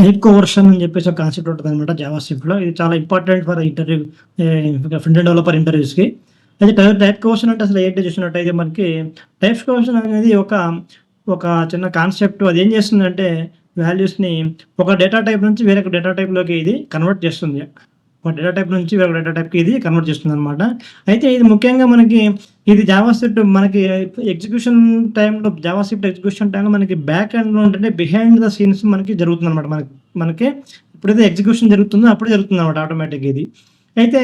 Type కోవర్షన్ అని చెప్పేసి ఒక కాన్సెప్ట్ ఉంటదనమాట జావాస్క్రిప్ట్‌లో. ఇది చాలా important for interview front end developer ఇంటర్వ్యూస్‌కి. అయితే టైప్ కోవర్షన్ అంటే అసలు ఏంటో చూసినట్టయితే మనకి టైప్ కోవర్షన్ అనేది ఒక చిన్న కాన్సెప్ట్. అదేం చేస్తుందంటే వాల్యూస్‌ని ఒక డేటా టైప్ నుంచి వేరొక డేటా టైప్‌లోకి ఇది కన్వర్ట్ చేస్తుంది. ఒక డేటా టైప్ నుంచి వేరొక డేటా టైప్‌కి ఇది కన్వర్ట్ చేస్తుందనమాట. అయితే ఇది ముఖ్యంగా ఇది జావాస్క్రిప్ట్ మనకి ఎగ్జిక్యూషన్ టైమ్‌లో జావాస్క్రిప్ట్ ఎగ్జిక్యూషన్ టైమ్‌లో మనకి బ్యాక్ ఎండ్‌లో ఉంటంటే బిహైండ్ ద సీన్స్ మనకి జరుగుతుందనమాట. మనకి ఎప్పుడైతే ఎగ్జిక్యూషన్ జరుగుతుందో అప్పుడే జరుగుతుందనమాట ఆటోమేటిక్‌గా ఇది. అయితే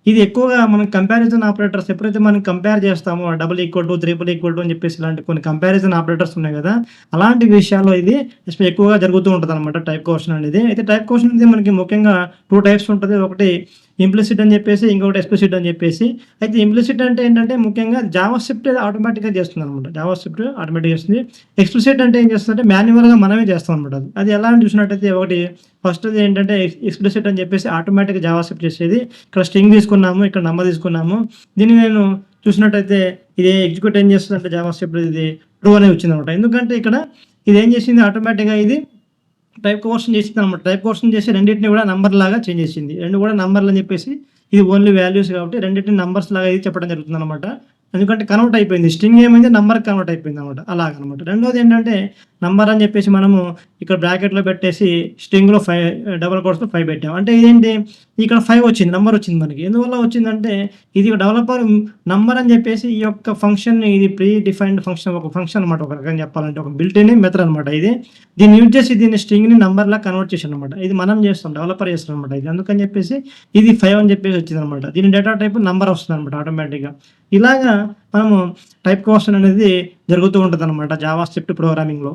ఇది ఎక్కువగా మనం కంపారిజన్ ఆపరేటర్స్ ఎప్పుడైతే మనం కంపేర్ చేస్తామో double equal to, triple equal to అని చెప్పేసి ఇలాంటి కొన్ని కంపారిజన్ ఆపరేటర్స్ ఉన్నాయి కదా! అలాంటి విషయాల్లో ఇది ఎక్కువగా జరుగుతూ ఉంటదనమాట టైప్ కోవర్షన్ అనేది. అయితే టైప్ కోవర్షన్ అనేది మనకి ముఖ్యంగా 2 టైప్స్ ఉంటది. ఒకటి ఇంప్లిసిట్ అని చెప్పేసి, ఇంకొకటి ఎక్స్‌ప్లిసిట్ అని చెప్పేసి. అయితే ఇంప్లిసిట్ అంటే ఏంటంటే ముఖ్యంగా జావాస్క్రిప్ట్ ఆటోమేటిక్‌గా చేస్తుందనమాట. జావాస్క్రిప్ట్ ఆటోమేటిక్‌గా చేస్తుంది. ఎక్స్‌ప్లిసిట్ అంటే ఏం చేస్తుందంటే మాన్యువల్‌గా మనమే చేస్తామనమాట అది. అది ఎలా అని చూసినట్టయితే ఒకటి ఫస్ట్‌ది ఏంటంటే ఎక్స్‌ప్లిసిట్ అని చెప్పేసి ఆటోమేటిక్‌గా జావాస్క్రిప్ట్ చేసేది. ఇక్కడ స్ట్రింగ్ తీసుకున్నాము, ఇక్కడ నంబర్ తీసుకున్నాము. దీన్ని నేను చూసినట్టయితే ఇది ఎగ్జిక్యూట్ ఏం చేస్తదంటే జావాస్క్రిప్ట్ ఇది ట్రూ అనేది వచ్చిందనమాట. ఎందుకంటే ఇక్కడ ఇదేం చేసింది ఆటోమేటిక్‌గా ఇది టైప్ కోవర్షన్ చేసిందనమాట. టైప్ కోవర్షన్ చేసి రెండిటిని కూడా నంబర్ లాగా చేంజ్ చేసింది. 2 కూడా నంబర్‌లు అని చెప్పేసి ఇది ఓన్లీ వాల్యూస్ కాబట్టి రెండిటిని నంబర్స్ లాగా ఇది చెప్పడం జరుగుతుందనమాట. ఎందుకంటే కన్వర్ట్ అయిపోయింది. స్ట్రింగ్ ఏమైంది నంబర్‌కి కన్వర్ట్ అయిపోయిందనమాట. అలాగనమాట. రెండోది ఏంటంటే నంబర్ అని చెప్పేసి మనము ఇక్కడ బ్రాకెట్‌లో పెట్టేసి స్ట్రింగ్‌లో డబుల్ కోట్స్‌లో 5 పెట్టాం. అంటే ఇదేంటి ఇక్కడ 5 వచ్చింది. నంబర్ వచ్చింది మనకి. ఎందువల్ల వచ్చిందంటే ఇది డెవలపర్ నంబర్ అని చెప్పేసి ఈ యొక్క ఫంక్షన్‌ని ఇది ప్రీ డిఫైన్డ్ ఫంక్షన్ ఒక ఫంక్షన్ అనమాట. ఒక రకంగా చెప్పాలంటే ఒక బిల్ట్ ఇన్ మెథడ్ అనమాట ఇది. దీన్ని యూజ్ చేసి దీన్ని స్ట్రింగ్‌ని నంబర్‌లా కన్వర్ట్ చేశాడనమాట. ఇది మనం చేస్తాం. డెవలపర్ చేస్తాడనమాట ఇది. అందుకని చెప్పేసి ఇది 5 అని చెప్పేసి వచ్చిందనమాట. దీని డేటా టైప్ నంబర్ వస్తుందనమాట ఆటోమేటిక్‌గా. ఇలాగా మనము టైప్ కోవర్షన్ అనేది జరుగుతూ ఉంటదనమాట జావాస్క్రిప్ట్ ప్రోగ్రామింగ్‌లో.